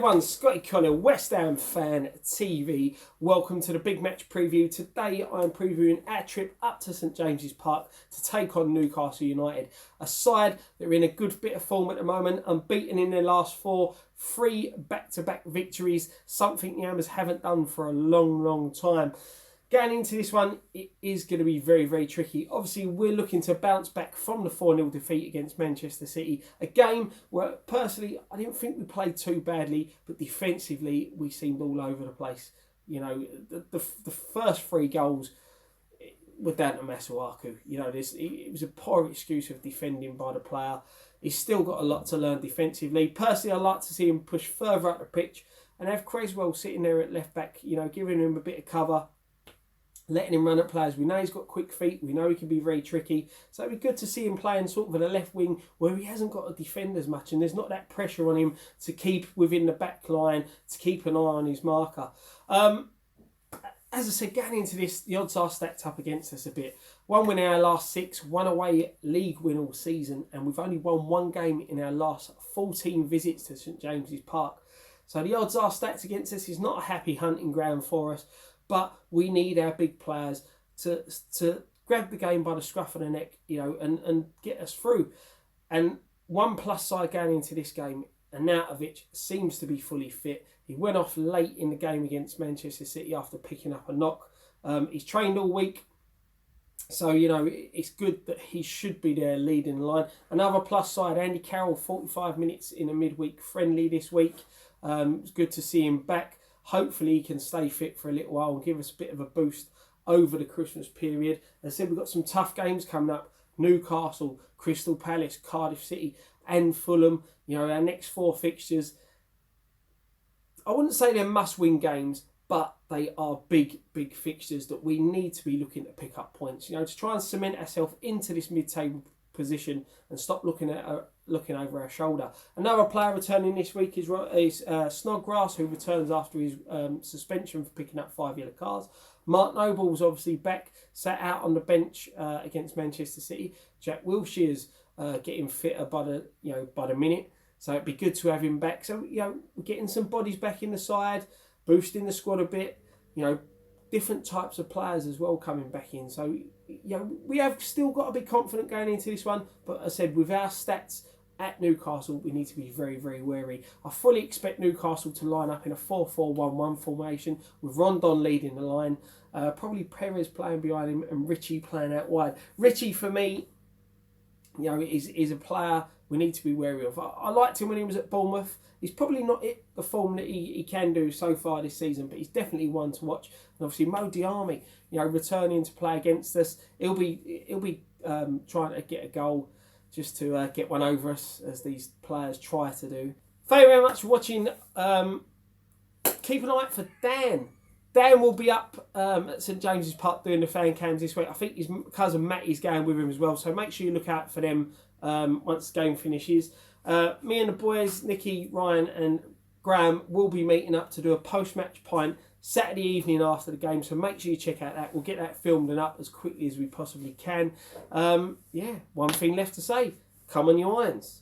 everyone, Scotty Collier, West Ham Fan TV. Welcome to the big match preview. Today I am previewing our trip up to St James's Park to take on Newcastle United. A side that are in a good bit of form at the moment, unbeaten in their last four, 3 back-to-back victories, something the Hammers haven't done for a long time. Going into this one, it is going to be very tricky. Obviously, we're looking to bounce back from the 4-0 defeat against Manchester City. A game where, personally, I didn't think we played too badly, but defensively, we seemed all over the place. You know, the first 3 goals were down to Masuaku. You know, it was a poor excuse of defending by the player. He's still got a lot to learn defensively. Personally, I'd like to see him push further up the pitch and have Creswell sitting there at left back, you know, giving him a bit of cover, letting him run at players. We know he's got quick feet. We know he can be very tricky. So it'd be good to see him playing sort of at a left wing where he hasn't got to defend as much and there's not that pressure on him to keep within the back line, to keep an eye on his marker. As I said, going into this, the odds are stacked up against us a bit. 1 win in our last 6, 1 away league win all season, and we've only won 1 game in our last 14 visits to St James's Park. So the odds are stacked against us. It's not a happy hunting ground for us. But we need our big players to grab the game by the scruff of the neck, you know, and get us through. And one plus side going into this game, Arnautovic seems to be fully fit. He went off late in the game against Manchester City after picking up a knock. He's trained all week. So, you know, it's good that he should be there leading the line. Another plus side, Andy Carroll, 45 minutes in a midweek friendly this week. It's good to see him back. Hopefully he can stay fit for a little while and give us a bit of a boost over the Christmas period. As I said, we've got some tough games coming up. Newcastle, Crystal Palace, Cardiff City and Fulham. You know, our next 4 fixtures, I wouldn't say they're must-win games, but they are big fixtures that we need to be looking to pick up points. You know, to try and cement ourselves into this mid-table position and stop looking over our shoulder. Another player returning this week is Snodgrass, who returns after his suspension for picking up 5 yellow cards. Mark Noble's obviously back, sat out on the bench against Manchester City. Jack Wilshere's getting fitter by the minute, so it'd be good to have him back. So, you know, we're getting some bodies back in the side, boosting the squad a bit. You know, different types of players as well coming back in. So, you know, we have still got to be confident going into this one. But as I said, with our stats at Newcastle, we need to be very wary. I fully expect Newcastle to line up in a 4-4-1-1 formation with Rondon leading the line. Probably Perez playing behind him and Richie playing out wide. Richie, for me, you know, is a player we need to be wary of. I liked him when he was at Bournemouth. He's probably not the form that he can do so far this season, but he's definitely one to watch. And obviously Mo Diarmi, you know, returning to play against us. He'll be trying to get a goal just to get one over us, as these players try to do. Thank you very much for watching. Keep an eye out for Dan. Dan will be up at St James's Park doing the fan cams this week. I think his cousin Matty's going with him as well, so make sure you look out for them once the game finishes. Me and the boys, Nicky, Ryan and Graham, will be meeting up to do a post-match pint Saturday evening after the game, so make sure you check out that. We'll get that filmed and up as quickly as we possibly can. Yeah, one thing left to say. Come on, you Irons.